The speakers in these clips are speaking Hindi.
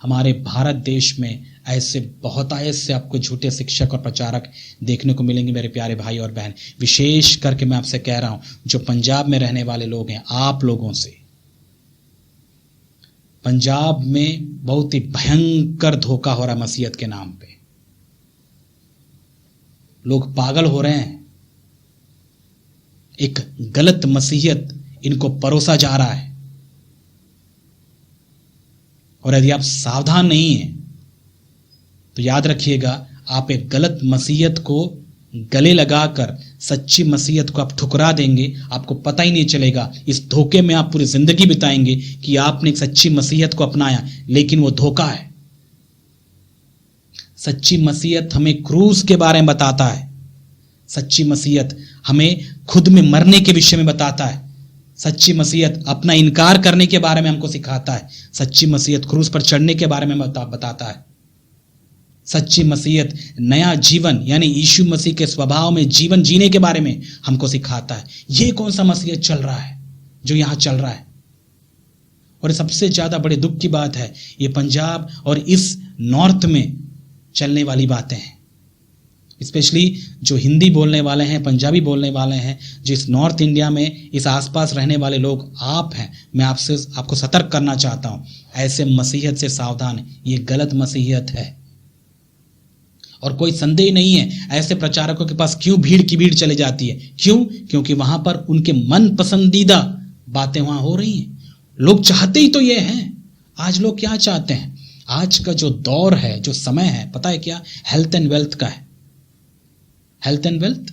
हमारे भारत देश में ऐसे बहुतायत से आपको झूठे शिक्षक और प्रचारक देखने को मिलेंगे मेरे प्यारे भाई और बहन। विशेष करके मैं आपसे कह रहा हूं, जो पंजाब में रहने वाले लोग हैं, आप लोगों से पंजाब में बहुत ही भयंकर धोखा हो रहा है मसीहत के नाम पे। लोग पागल हो रहे हैं। एक गलत मसीहत इनको परोसा जा रहा है, और यदि आप सावधान नहीं हैं तो याद रखिएगा, आप एक गलत मसीहत को गले लगाकर सच्ची मसीहत को आप ठुकरा देंगे। आपको पता ही नहीं चलेगा। इस धोखे में आप पूरी जिंदगी बिताएंगे कि आपने एक सच्ची मसीहत को अपनाया, लेकिन वो धोखा है। सच्ची मसीहत हमें क्रूस के बारे में बताता है। सच्ची मसीहत हमें खुद में मरने के विषय में बताता है। सच्ची मसीहत अपना इनकार करने के बारे में हमको सिखाता है। सच्ची मसीहत क्रूस पर चढ़ने के बारे में बताता है। सच्ची मसीहत नया जीवन यानी यीशु मसीह के स्वभाव में जीवन जीने के बारे में हमको सिखाता है। ये कौन सा मसीहत चल रहा है जो यहां चल रहा है? और सबसे ज्यादा बड़े दुख की बात है, ये पंजाब और इस नॉर्थ में चलने वाली बातें हैं। स्पेशली जो हिंदी बोलने वाले हैं, पंजाबी बोलने वाले हैं, जो इस नॉर्थ इंडिया में इस आसपास रहने वाले लोग आप हैं, मैं आपको सतर्क करना चाहता हूं। ऐसे मसीहत से सावधान। ये गलत मसीहत है और कोई संदेह नहीं है ऐसे प्रचारकों के पास क्यों भीड़ की भीड़ चली जाती है। क्यों? क्योंकि वहां पर उनके मन पसंदीदा बातें वहां हो रही हैं। लोग चाहते ही तो ये हैं। आज लोग क्या चाहते हैं? आज का जो दौर है, जो समय है, पता है क्या? हेल्थ एंड वेल्थ का है। हेल्थ एंड वेल्थ,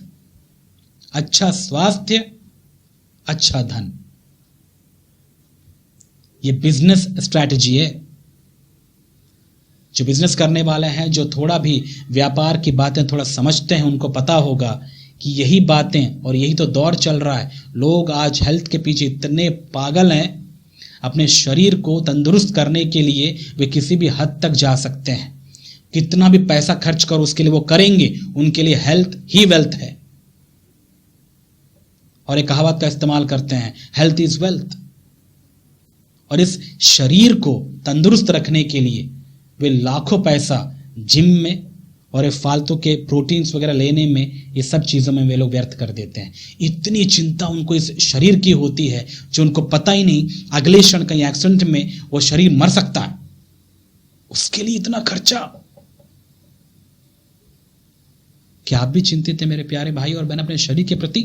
अच्छा स्वास्थ्य, अच्छा धन, ये बिजनेस स्ट्रैटेजी है। जो बिजनेस करने वाले हैं, जो थोड़ा भी व्यापार की बातें थोड़ा समझते हैं, उनको पता होगा कि यही बातें और यही तो दौर चल रहा है। लोग आज हेल्थ के पीछे इतने पागल हैं, अपने शरीर को तंदुरुस्त करने के लिए वे किसी भी हद तक जा सकते हैं। कितना भी पैसा खर्च करो उसके लिए वो करेंगे। उनके लिए हेल्थ ही वेल्थ है। और एक कहावत का इस्तेमाल करते हैं, हेल्थ इज वेल्थ। और इस शरीर को तंदुरुस्त रखने के लिए वे लाखों पैसा जिम में और फालतू के प्रोटीन्स वगैरह लेने में, ये सब चीजों में वे लोग व्यर्थ कर देते हैं। इतनी चिंता उनको इस शरीर की होती है जो उनको पता ही नहीं अगले क्षण कहीं एक्सीडेंट में वो शरीर मर सकता है। उसके लिए इतना खर्चा। क्या आप भी चिंतित हैं मेरे प्यारे भाई और बहन अपने शरीर के प्रति?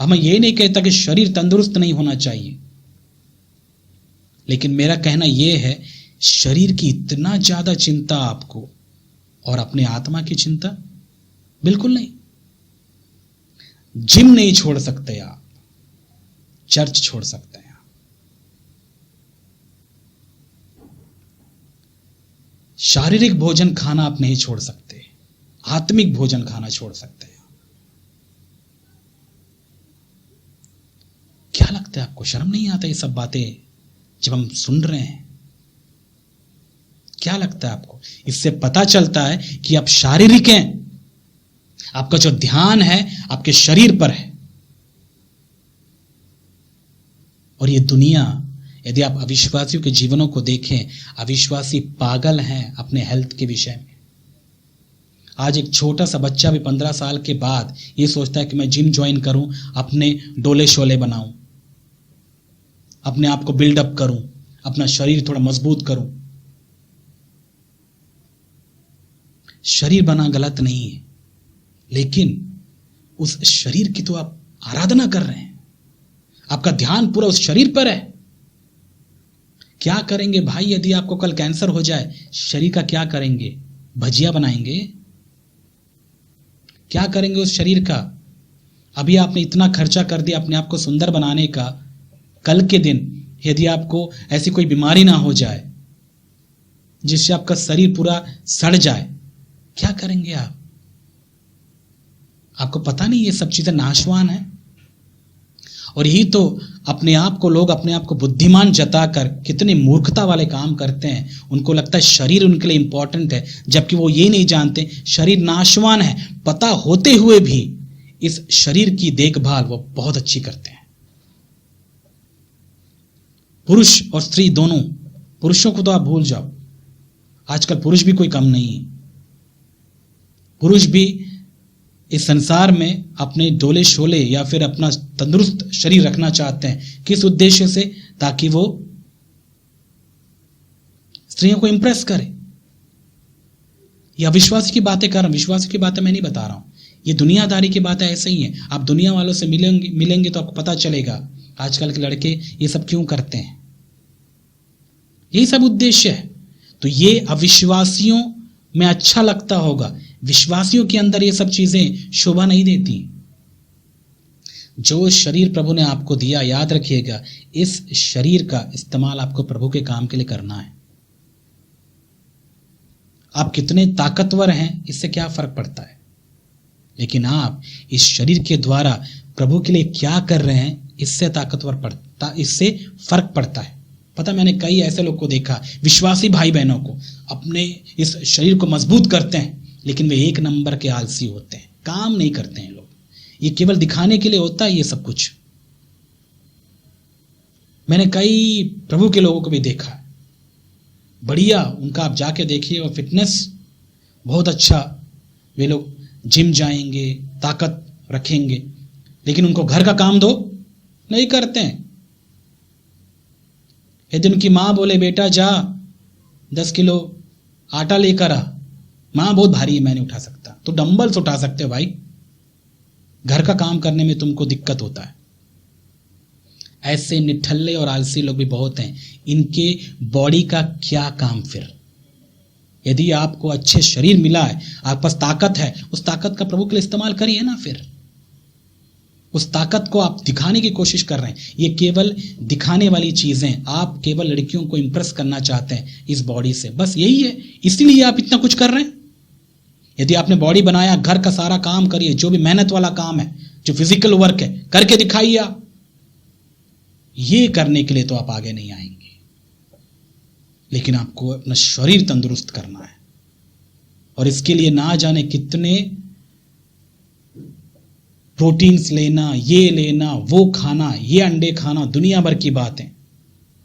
अब मैं ये नहीं कहता कि शरीर तंदुरुस्त नहीं होना चाहिए, लेकिन मेरा कहना यह है, शरीर की इतना ज्यादा चिंता आपको और अपने आत्मा की चिंता बिल्कुल नहीं। जिम नहीं छोड़ सकते आप, चर्च छोड़ सकते हैं आप। शारीरिक भोजन खाना आप नहीं छोड़ सकते, आत्मिक भोजन खाना छोड़ सकते हैं। क्या लगता है आपको? शर्म नहीं आता ये सब बातें जब हम सुन रहे हैं? क्या लगता है आपको? इससे पता चलता है कि आप शारीरिक हैं। आपका जो ध्यान है आपके शरीर पर है। और ये दुनिया, यदि आप अविश्वासियों के जीवनों को देखें, अविश्वासी पागल हैं अपने हेल्थ के विषय में। आज एक छोटा सा बच्चा भी 15 साल के बाद ये सोचता है कि मैं जिम ज्वाइन करूं, अपने डोले शोले बनाऊं, अपने आप को बिल्डअप करूं, अपना शरीर थोड़ा मजबूत करूं। शरीर बना गलत नहीं है, लेकिन उस शरीर की तो आप आराधना कर रहे हैं। आपका ध्यान पूरा उस शरीर पर है। क्या करेंगे भाई यदि आपको कल कैंसर हो जाए? शरीर का क्या करेंगे? भजिया बनाएंगे? क्या करेंगे उस शरीर का? अभी आपने इतना खर्चा कर दिया अपने आप को सुंदर बनाने का, कल के दिन यदि आपको ऐसी कोई बीमारी ना हो जाए जिससे आपका शरीर पूरा सड़ जाए, क्या करेंगे आप? आपको पता नहीं ये सब चीजें नाशवान है। और यही तो अपने आप को लोग अपने आप को बुद्धिमान जताकर कितने मूर्खता वाले काम करते हैं। उनको लगता है शरीर उनके लिए इंपॉर्टेंट है, जबकि वो ये नहीं जानते शरीर नाशवान है। पता होते हुए भी इस शरीर की देखभाल वो बहुत अच्छी करते हैं। पुरुष और स्त्री दोनों पुरुषों को तो आप भूल जाओ, आजकल पुरुष भी कोई कम नहीं है। पुरुष भी इस संसार में अपने डोले शोले या फिर अपना तंदुरुस्त शरीर रखना चाहते हैं। किस उद्देश्य से? ताकि वो स्त्रियों को इंप्रेस करे। या विश्वासी की बातें कर रहा हूं, विश्वासी की बातें मैं नहीं बता रहा हूं, ये दुनियादारी की बातें ऐसे ही है। आप दुनिया वालों से मिलेंगे तो आपको पता चलेगा आजकल के लड़के ये सब क्यों करते हैं। यही सब उद्देश्य है। तो ये अविश्वासियों में अच्छा लगता होगा, विश्वासियों के अंदर ये सब चीजें शोभा नहीं देती। जो शरीर प्रभु ने आपको दिया, याद रखिएगा, इस शरीर का इस्तेमाल आपको प्रभु के काम के लिए करना है। आप कितने ताकतवर हैं इससे क्या फर्क पड़ता है, लेकिन आप इस शरीर के द्वारा प्रभु के लिए क्या कर रहे हैं इससे इससे फर्क पड़ता है। पता, मैंने कई ऐसे लोग को देखा, विश्वासी भाई बहनों को, अपने इस शरीर को मजबूत करते हैं लेकिन वे एक नंबर के आलसी होते हैं, काम नहीं करते हैं लोग। ये केवल दिखाने के लिए होता है ये सब कुछ। मैंने कई प्रभु के लोगों को भी देखा है, बढ़िया, उनका आप जाके देखिए, और फिटनेस बहुत अच्छा, वे लोग जिम जाएंगे, ताकत रखेंगे, लेकिन उनको घर का काम दो नहीं करते हैं। यदि उनकी माँ बोले बेटा जा 10 किलो आटा लेकर आ, माँ बहुत भारी है मैं नहीं उठा सकता, तो डंबल्स उठा सकते हो भाई, घर का काम करने में तुमको दिक्कत होता है। ऐसे निठल्ले और आलसी लोग भी बहुत हैं। इनके बॉडी का क्या काम फिर? यदि आपको अच्छे शरीर मिला है, आपके पास ताकत है, उस ताकत का प्रभु के लिए इस्तेमाल करिए ना। फिर उस ताकत को आप दिखाने की कोशिश कर रहे हैं, ये केवल दिखाने वाली चीजें। आप केवल लड़कियों को इंप्रेस करना चाहते हैं इस बॉडी से, बस यही है, इसलिए आप इतना कुछ कर रहे हैं। यदि आपने बॉडी बनाया, घर का सारा काम करिए, जो भी मेहनत वाला काम है, जो फिजिकल वर्क है, करके दिखाइए आप। ये करने के लिए तो आप आगे नहीं आएंगे, लेकिन आपको अपना शरीर तंदुरुस्त करना है, और इसके लिए ना जाने कितने प्रोटीन्स लेना, ये लेना, वो खाना, ये अंडे खाना, दुनिया भर की बातें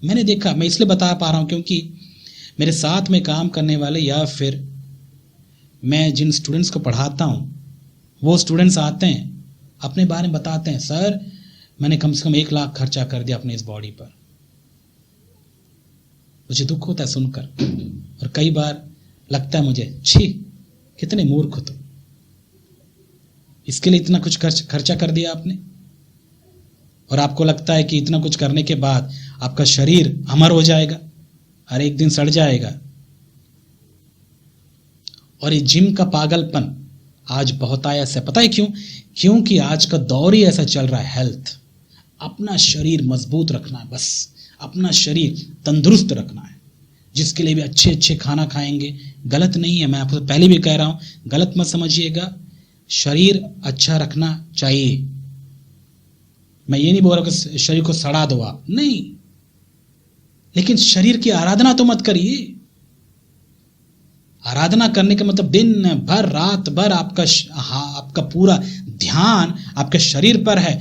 मैंने देखा। मैं इसलिए बता पा रहा हूं क्योंकि मेरे साथ में काम करने वाले या फिर मैं जिन स्टूडेंट्स को पढ़ाता हूं, वो स्टूडेंट्स आते हैं, अपने बारे में बताते हैं, सर मैंने कम से कम 1 लाख खर्चा कर दिया अपने इस बॉडी पर। मुझे दुख होता है सुनकर, और कई बार लगता है मुझे, छी कितने मूर्ख हो तुम, इसके लिए इतना कुछ खर्चा कर दिया आपने। और आपको लगता है कि इतना कुछ करने के बाद आपका शरीर अमर हो जाएगा, हर एक दिन सड़ जाएगा। और ये जिम का पागलपन आज बहुत आया से, पता है क्यों? क्योंकि आज का दौर ही ऐसा चल रहा है। हेल्थ, अपना शरीर मजबूत रखना है, बस अपना शरीर तंदुरुस्त रखना है, जिसके लिए भी अच्छे अच्छे खाना खाएंगे। गलत नहीं है, मैं आपको पहले भी कह रहा हूं, गलत मत समझिएगा, शरीर अच्छा रखना चाहिए। मैं ये नहीं बोल रहा कि शरीर को सड़ा दो आप, नहीं, लेकिन शरीर की आराधना तो मत करिए। आराधना करने का मतलब दिन भर रात भर आपका पूरा ध्यान आपके शरीर पर है,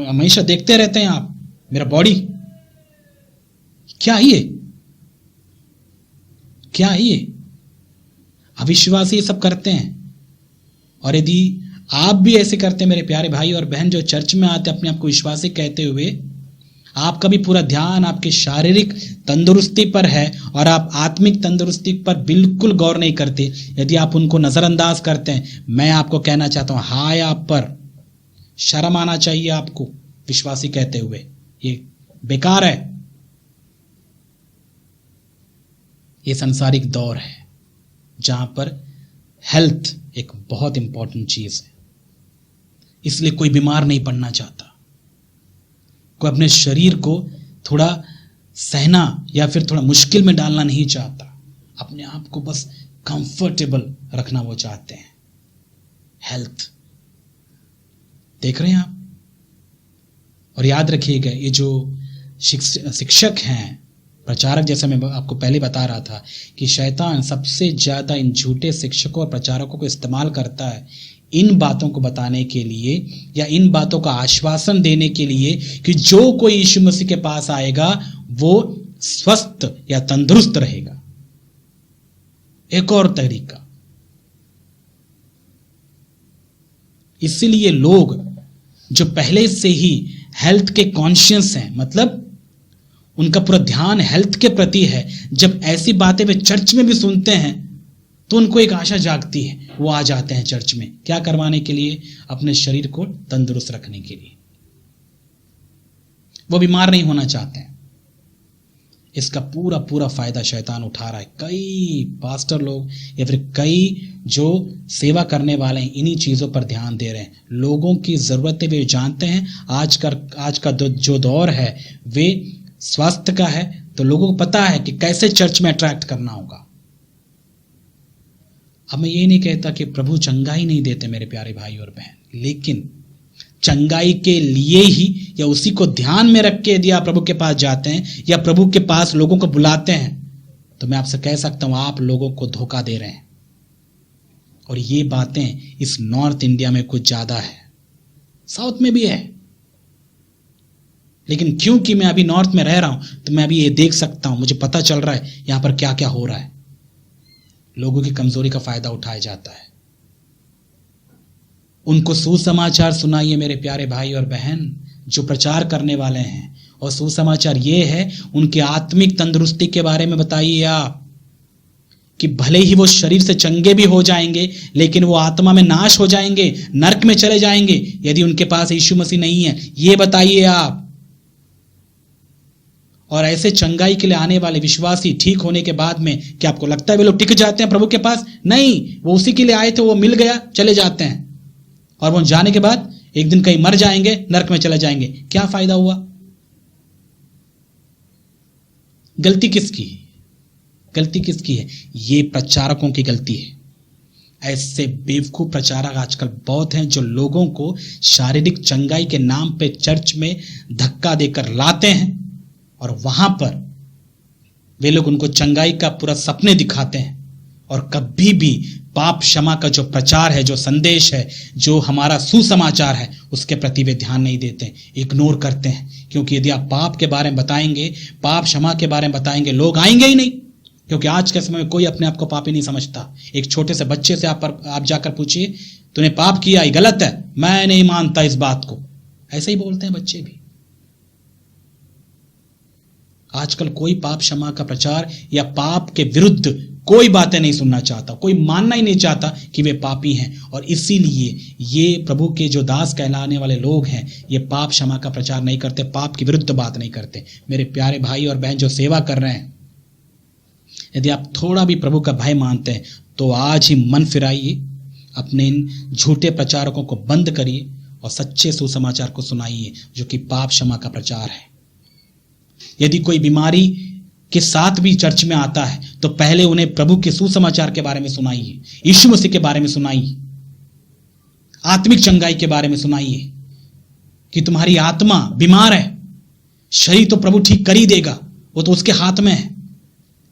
हमेशा देखते रहते हैं आप मेरा बॉडी क्या है, क्या है ये? अविश्वासी ये सब करते हैं। और यदि आप भी ऐसे करते हैं मेरे प्यारे भाई और बहन जो चर्च में आते अपने आप को विश्वासी कहते हुए, आपका भी पूरा ध्यान आपकी शारीरिक तंदुरुस्ती पर है और आप आत्मिक तंदुरुस्ती पर बिल्कुल गौर नहीं करते, यदि आप उनको नजरअंदाज करते हैं, मैं आपको कहना चाहता हूं, हाय आप पर, शर्म आना चाहिए आपको विश्वासी कहते हुए, ये बेकार है। ये सांसारिक दौर है जहां पर हेल्थ एक बहुत इंपॉर्टेंट चीज है, इसलिए कोई बीमार नहीं पड़ना चाहता, कोई अपने शरीर को थोड़ा सहना या फिर थोड़ा मुश्किल में डालना नहीं चाहता, अपने आप को बस कंफर्टेबल रखना वो चाहते हैं। हेल्थ देख रहे हैं आप। और याद रखिएगा, ये जो शिक्षक हैं, प्रचारक, जैसे मैं आपको पहले बता रहा था कि शैतान सबसे ज्यादा इन झूठे शिक्षकों और प्रचारकों को इस्तेमाल करता है इन बातों को बताने के लिए या इन बातों का आश्वासन देने के लिए कि जो कोई यीशु मसीह के पास आएगा वो स्वस्थ या तंदुरुस्त रहेगा। एक और तरीका, इसीलिए लोग जो पहले से ही हेल्थ के कॉन्शियस हैं, मतलब उनका पूरा ध्यान हेल्थ के प्रति है, जब ऐसी बातें वे चर्च में भी सुनते हैं तो उनको एक आशा जागती है, वो आ जाते हैं चर्च में। क्या करवाने के लिए? अपने शरीर को तंदुरुस्त रखने के लिए। वो बीमार नहीं होना चाहते हैं। इसका पूरा पूरा फायदा शैतान उठा रहा है। कई पास्टर लोग या फिर कई जो सेवा करने वाले हैं इन्हीं चीजों पर ध्यान दे रहे हैं। लोगों की जरूरतें वे जानते हैं। आज का जो दौर है वे स्वास्थ्य का है, तो लोगों को पता है कि कैसे चर्च में अट्रैक्ट करना होगा। अब मैं ये नहीं कहता कि प्रभु चंगाई नहीं देते मेरे प्यारे भाई और बहन, लेकिन चंगाई के लिए ही या उसी को ध्यान में रख के यदि आप प्रभु के पास जाते हैं या प्रभु के पास लोगों को बुलाते हैं, तो मैं आपसे कह सकता हूं आप लोगों को धोखा दे रहे हैं। और ये बातें इस नॉर्थ इंडिया में कुछ ज्यादा है, साउथ में भी है, लेकिन क्योंकि मैं अभी नॉर्थ में रह रहा हूं तो मैं अभी ये देख सकता हूं, मुझे पता चल रहा है यहां पर क्या क्या हो रहा है। लोगों की कमजोरी का फायदा उठाया जाता है। उनको सुसमाचार सुनाइए मेरे प्यारे भाई और बहन जो प्रचार करने वाले हैं, और सुसमाचार ये है उनकी आत्मिक तंदुरुस्ती के बारे में बताइए आप, कि भले ही वो शरीर से चंगे भी हो जाएंगे लेकिन वो आत्मा में नाश हो जाएंगे, नरक में चले जाएंगे यदि उनके पास यीशु मसीह नहीं है, ये बताइए आप। और ऐसे चंगाई के लिए आने वाले विश्वासी ठीक होने के बाद में क्या आपको लगता है वे लोग टिक जाते हैं प्रभु के पास? नहीं, वो उसी के लिए आए थे, वो मिल गया चले जाते हैं, और वो जाने के बाद एक दिन कहीं मर जाएंगे, नरक में चले जाएंगे। क्या फायदा हुआ? गलती किसकी? गलती किसकी है? ये प्रचारकों की गलती है। ऐसे बेवकूफ प्रचारक आजकल बहुत हैं जो लोगों को शारीरिक चंगाई के नाम पे चर्च में धक्का देकर लाते हैं, और वहां पर वे लोग उनको चंगाई का पूरा सपने दिखाते हैं, और कभी भी पाप क्षमा का जो प्रचार है, जो संदेश है, जो हमारा सुसमाचार है, उसके प्रति वे ध्यान नहीं देते, इग्नोर करते हैं। क्योंकि यदि आप पाप के बारे में बताएंगे, पाप क्षमा के बारे में बताएंगे, लोग आएंगे ही नहीं। क्योंकि आज के समय में कोई अपने आप को पापी नहीं समझता। एक छोटे से बच्चे से आप जाकर पूछिए तूने पाप किया, ये गलत है, मैं नहीं मानता इस बात को, ऐसे ही बोलते हैं बच्चे भी। आजकल कोई पाप क्षमा का प्रचार या पाप के विरुद्ध कोई बातें नहीं सुनना चाहता, कोई मानना ही नहीं चाहता कि वे पापी हैं। और इसीलिए ये प्रभु के जो दास कहलाने वाले लोग हैं, ये पाप क्षमा का प्रचार नहीं करते, पाप के विरुद्ध बात नहीं करते। मेरे प्यारे भाई और बहन जो सेवा कर रहे हैं, यदि आप थोड़ा भी प्रभु का भय मानते हैं तो आज ही मन फिराइए, अपने इन झूठे प्रचारकों को बंद करिए और सच्चे सुसमाचार को सुनाइए जो कि पाप क्षमा का प्रचार है। यदि कोई बीमारी के साथ भी चर्च में आता है तो पहले उन्हें प्रभु के सुसमाचार के बारे में सुनाइए, यीशु मसीह के बारे में सुनाइए, आत्मिक चंगाई के बारे में सुनाइए कि तुम्हारी आत्मा बीमार है, शरीर तो प्रभु ठीक कर ही देगा, वो तो उसके हाथ में है,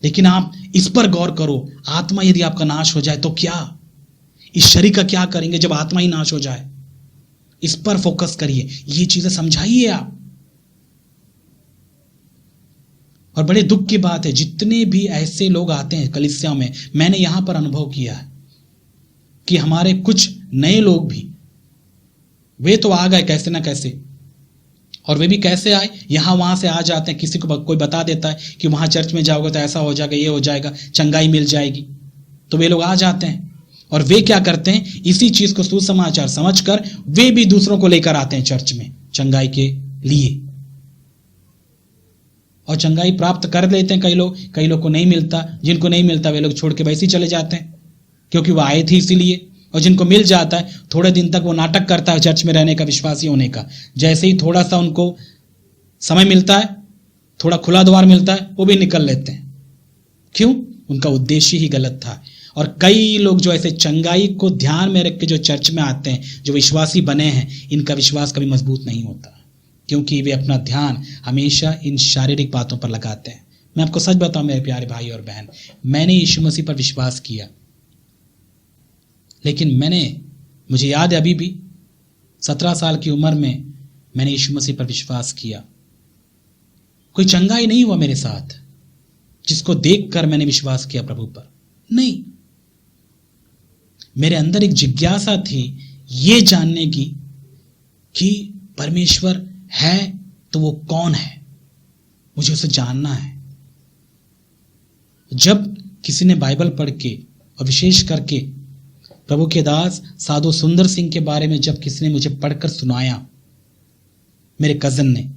लेकिन आप इस पर गौर करो, आत्मा यदि आपका नाश हो जाए तो क्या, इस शरीर का क्या करेंगे जब आत्मा ही नाश हो जाए? इस पर फोकस करिए, ये चीजें समझाइए आप। और बड़े दुख की बात है, जितने भी ऐसे लोग आते हैं कलीसिया में, मैंने यहां पर अनुभव किया है कि हमारे कुछ नए लोग भी, वे तो आ गए कैसे ना कैसे, और वे भी कैसे आए, यहां वहां से आ जाते हैं। किसी को कोई बता देता है कि वहां चर्च में जाओगे तो ऐसा हो जाएगा, ये हो जाएगा, चंगाई मिल जाएगी, तो वे लोग आ जाते हैं। और वे क्या करते हैं, इसी चीज को सुसमाचार समझकर वे भी दूसरों को लेकर आते हैं चर्च में चंगाई के लिए, और चंगाई प्राप्त कर लेते हैं। कई लोग को नहीं मिलता, जिनको नहीं मिलता वे लोग छोड़ के वैसे ही चले जाते हैं, क्योंकि वो आए थे इसीलिए। और जिनको मिल जाता है, थोड़े दिन तक वो नाटक करता है चर्च में रहने का, विश्वासी होने का। जैसे ही थोड़ा सा उनको समय मिलता है, थोड़ा खुला द्वार मिलता है, वो भी निकल लेते हैं। क्यों? उनका उद्देश्य ही गलत था। और कई लोग जो ऐसे चंगाई को ध्यान में रख के जो चर्च में आते हैं, जो विश्वासी बने हैं, इनका विश्वास कभी मजबूत नहीं होता, क्योंकि वे अपना ध्यान हमेशा इन शारीरिक बातों पर लगाते हैं। मैं आपको सच बताऊं मेरे प्यारे भाई और बहन, मैंने यीशु मसीह पर विश्वास किया, लेकिन मुझे याद है अभी भी 17 साल की उम्र में मैंने यीशु मसीह पर विश्वास किया। कोई चंगाई नहीं हुआ मेरे साथ जिसको देखकर मैंने विश्वास किया प्रभु पर। नहीं, मेरे अंदर एक जिज्ञासा थी ये जानने की कि परमेश्वर है तो वो कौन है, मुझे उसे जानना है। जब किसी ने बाइबल पढ़ के और विशेष करके प्रभु के दास साधु सुंदर सिंह के बारे में जब किसी ने मुझे पढ़कर सुनाया, मेरे कजन ने,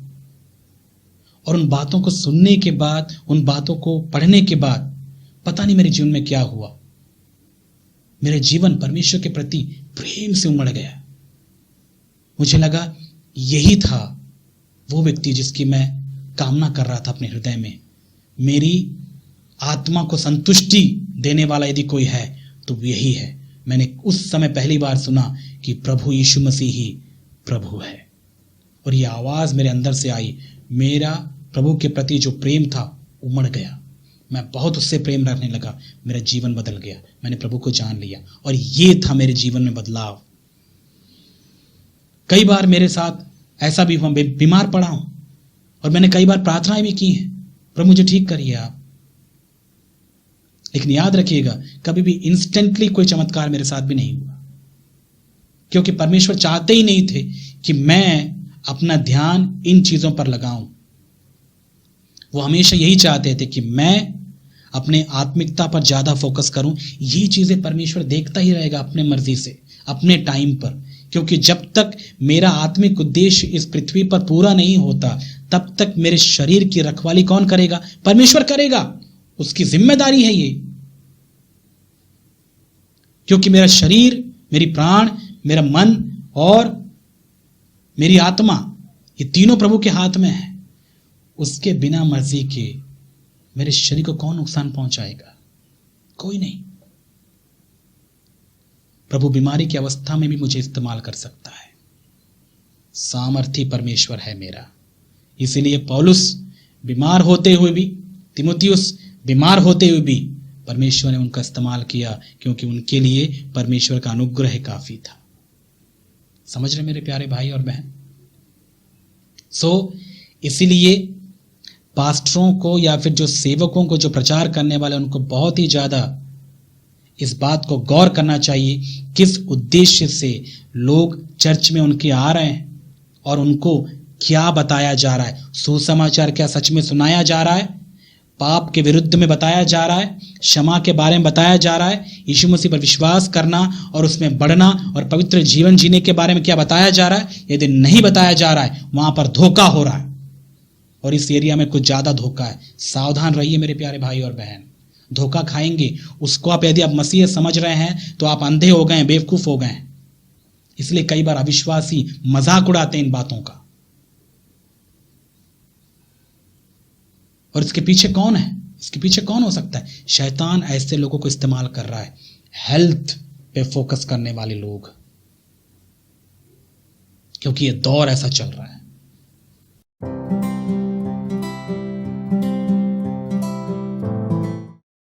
और उन बातों को सुनने के बाद, उन बातों को पढ़ने के बाद पता नहीं मेरे जीवन में क्या हुआ। मेरा जीवन परमेश्वर के प्रति प्रेम से उमड़ गया। मुझे लगा यही था वो व्यक्ति जिसकी मैं कामना कर रहा था अपने हृदय में। मेरी आत्मा को संतुष्टि देने वाला यदि कोई है तो यही है। मैंने उस समय पहली बार सुना कि प्रभु यीशु मसीह ही प्रभु है, और ये आवाज मेरे अंदर से आई। मेरा प्रभु के प्रति जो प्रेम था उमड़ गया। मैं बहुत उससे प्रेम रखने लगा। मेरा जीवन बदल गया। मैंने प्रभु को जान लिया और ये था मेरे जीवन में बदलाव। कई बार मेरे साथ ऐसा भी हुआ, बीमार पड़ा हूं और मैंने कई बार प्रार्थनाएं भी की हैं, प्रभु मुझे ठीक करिए आप। लेकिन याद रखिएगा, कभी भी इंस्टेंटली कोई चमत्कार मेरे साथ भी नहीं हुआ, क्योंकि परमेश्वर चाहते ही नहीं थे कि मैं अपना ध्यान इन चीजों पर लगाऊं। वो हमेशा यही चाहते थे कि मैं अपने आत्मिकता पर ज्यादा फोकस करूं। ये चीजें परमेश्वर देखता ही रहेगा अपने मर्जी से, अपने टाइम पर, क्योंकि जब तक मेरा आत्मिक उद्देश्य इस पृथ्वी पर पूरा नहीं होता तब तक मेरे शरीर की रखवाली कौन करेगा? परमेश्वर करेगा। उसकी जिम्मेदारी है ये, क्योंकि मेरा शरीर, मेरी प्राण, मेरा मन और मेरी आत्मा, ये तीनों प्रभु के हाथ में है। उसके बिना मर्जी के मेरे शरीर को कौन नुकसान पहुंचाएगा? कोई नहीं। प्रभु बीमारी की अवस्था में भी मुझे इस्तेमाल कर सकता है। सामर्थी परमेश्वर है मेरा। इसीलिए पौलुस बीमार होते हुए भी, तीमुथियुस बीमार होते हुए भी परमेश्वर ने उनका इस्तेमाल किया, क्योंकि उनके लिए परमेश्वर का अनुग्रह काफी था। समझ रहे मेरे प्यारे भाई और बहन? इसीलिए पास्टरों को या फिर जो सेवकों को, जो प्रचार करने वाले, उनको बहुत ही ज्यादा इस बात को गौर करना चाहिए किस उद्देश्य से लोग चर्च में उनके आ रहे हैं और उनको क्या बताया जा रहा है। सुसमाचार क्या सच में सुनाया जा रहा है? पाप के विरुद्ध में बताया जा रहा है? क्षमा के बारे में बताया जा रहा है? यीशु मसीह पर विश्वास करना और उसमें बढ़ना और पवित्र जीवन जीने के बारे में क्या बताया जा रहा है? यदि नहीं बताया जा रहा है, वहां पर धोखा हो रहा है, और इस एरिया में कुछ ज्यादा धोखा है। सावधान रहिए मेरे प्यारे भाई और बहन। धोखा खाएंगे उसको आप, यदि आप मसीह समझ रहे हैं तो आप अंधे हो गए, बेवकूफ हो गए। इसलिए कई बार अविश्वासी मजाक उड़ाते हैं इन बातों का। और इसके पीछे कौन है? इसके पीछे कौन हो सकता है? शैतान ऐसे लोगों को इस्तेमाल कर रहा है, हेल्थ पे फोकस करने वाले लोग, क्योंकि ये दौर ऐसा चल रहा है।